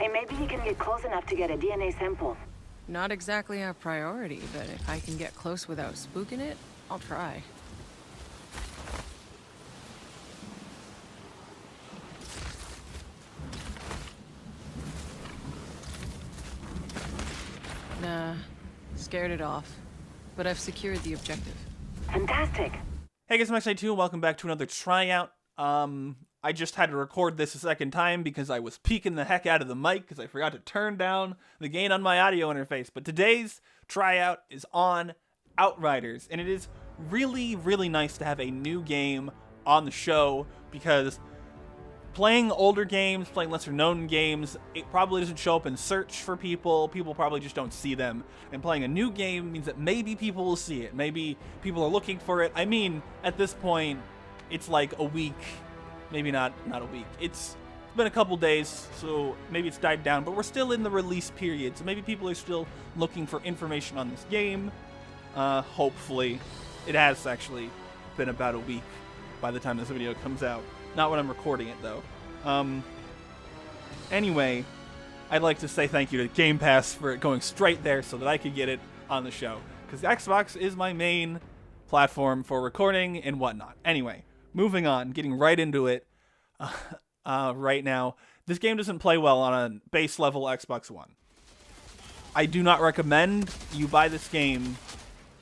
Hey, maybe he can get close enough to get a DNA sample. Not exactly our priority, but if I can get close without spooking it, I'll try. Nah, scared it off. But I've secured the objective. Fantastic. Hey guys, I'm X92 and welcome back to another tryout. I just had to record this a second time because I was peeking the heck out of the mic because I forgot to turn down the gain on my audio interface. But today's tryout is on Outriders, and it is really, really nice to have a new game on the show because playing older games, playing lesser known games, it probably doesn't show up in search for people. People probably just don't see them. And playing a new game means that maybe people will see it. Maybe people are looking for it. I mean, at this point, it's like a week. Maybe not a week. It's been a couple days, so maybe it's died down. But we're still in the release period, so maybe people are still looking for information on this game. Hopefully. It has actually been about a week by the time this video comes out. Not when I'm recording it, though. Anyway, I'd like to say thank you to Game Pass for it going straight there so that I could get it on the show. Because Xbox is my main platform for recording and whatnot. Anyway, moving on, getting right into it right now. This game doesn't play well on a base level Xbox One. I do not recommend you buy this game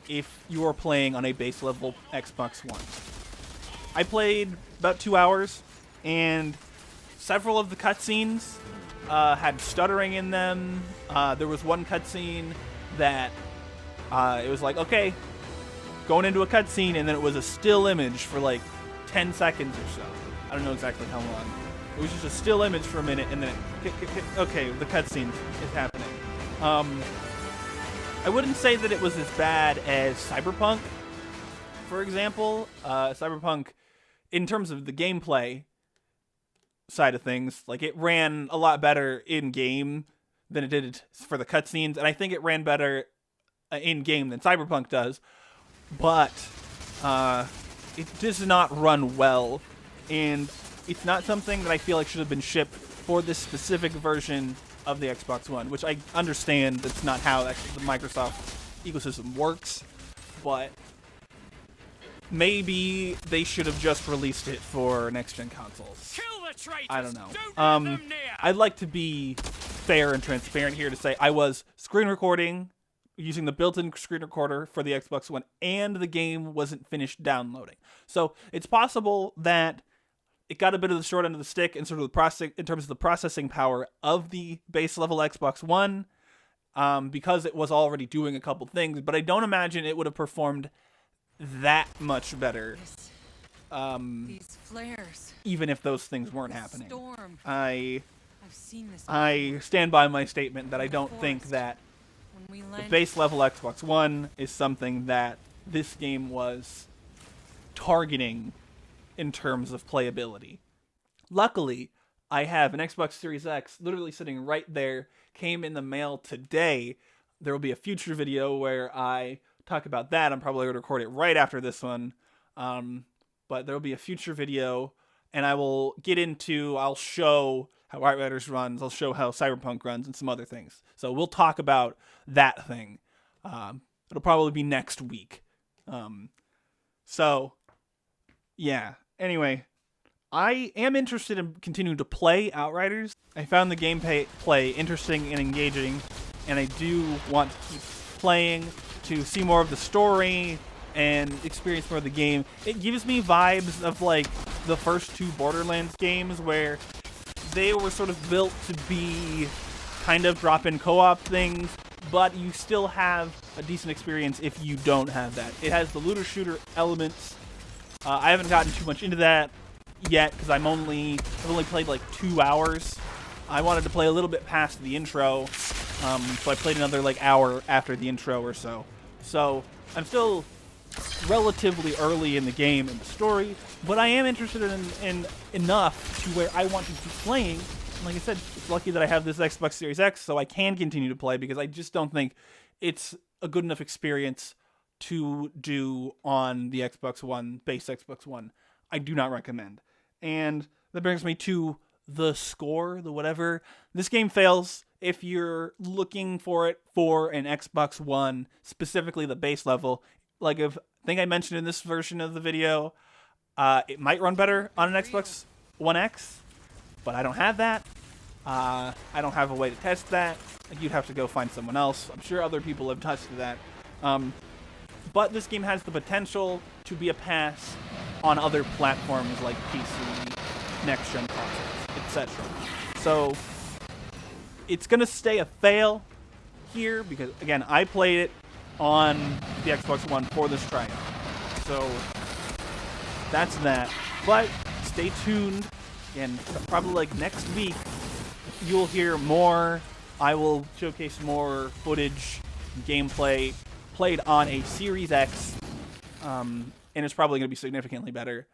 if you are playing on a base level Xbox One. I played about 2 hours, and several of the cutscenes had stuttering in them. There was one cutscene that it was like, okay, going into a cutscene, and then it was a still image for like 10 seconds or so. I don't know exactly how long. It was just a still image for a minute, and then okay, the cutscene is happening. I wouldn't say that it was as bad as Cyberpunk, for example. Cyberpunk, in terms of the gameplay side of things, like it ran a lot better in game than it did for the cutscenes, and I think it ran better in game than Cyberpunk does. But it does not run well, and it's not something that I feel like should have been shipped for this specific version of the Xbox One, which I understand that's not how the Microsoft ecosystem works, but maybe they should have just released it for next-gen consoles. Kill the traitors. I don't know. Don't let them near. I'd like to be fair and transparent here to say I was screen recording using the built-in screen recorder for the Xbox One, and the game wasn't finished downloading. So it's possible that it got a bit of the short end of the stick in sort of the process, in terms of the processing power of the base level Xbox One, because it was already doing a couple things. But I don't imagine it would have performed that much better. These flares. Even if those things weren't happening. Storm. I've seen this. I stand by my statement that I don't think that When we the land. base level Xbox One is something that this game was targeting in terms of playability. Luckily, I have an Xbox Series X literally sitting right there. Came in the mail today. There will be a future video where I talk about that. I'm probably going to record it right after this one. But there will be a future video, and I'll show how Outriders runs. I'll show how Cyberpunk runs and some other things. So we'll talk about that thing. It'll probably be next week. So, yeah. Anyway, I am interested in continuing to play Outriders. I found the gameplay interesting and engaging, and I do want to keep playing to see more of the story and experience more of the game. It gives me vibes of like the first two Borderlands games where they were sort of built to be kind of drop-in co-op things, but you still have a decent experience if you don't have that. It has the looter-shooter elements. I haven't gotten too much into that yet because I've only played like 2 hours. I wanted to play a little bit past the intro, so I played another like hour after the intro or so. So I'm still relatively early in the game and the story, but I am interested in enough to where I want to keep playing. And like I said, it's lucky that I have this Xbox Series X so I can continue to play, because I just don't think it's a good enough experience to do on the Xbox One, base Xbox One. I do not recommend. And that brings me to the score, the whatever. This game fails if you're looking for it for an Xbox One, specifically the base level. Like I think I mentioned in this version of the video, it might run better on an Xbox One X, but I don't have that. I don't have a way to test that. You'd have to go find someone else. I'm sure other people have tested that. But this game has the potential to be a pass on other platforms like PC, next-gen consoles, etc. So it's going to stay a fail here because, again, I played it on the Xbox One for this tryout. So that's that. But stay tuned. And probably like next week, you'll hear more. I will showcase more footage, gameplay played on a Series X. And it's probably going to be significantly better.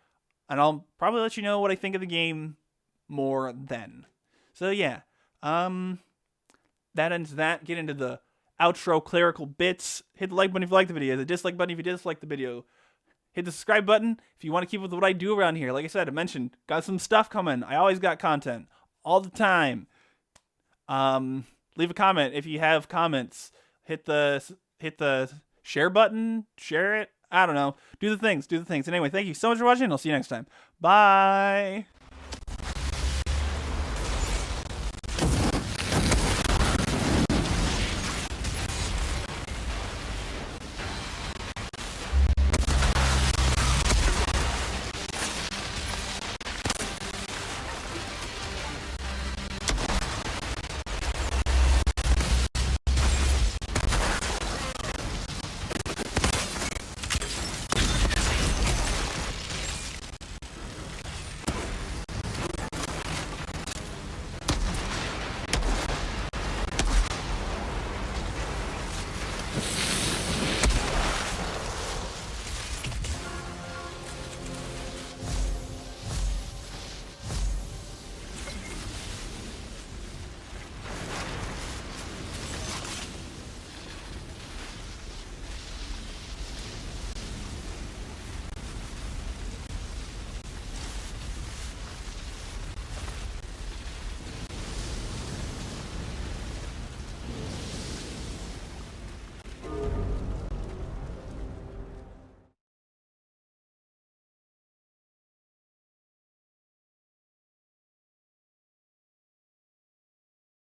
And I'll probably let you know what I think of the game more then. So yeah, that ends that. Get into the outro clerical bits. Hit the like button if you like the video. The dislike button if you dislike the video. Hit the subscribe button if you want to keep with what I do around here. Like I said, I mentioned, got some stuff coming. I always got content all the time. Leave a comment if you have comments. Hit the share button. Share it. I don't know. Do the things. Anyway, thank you so much for watching. I'll see you next time. Bye.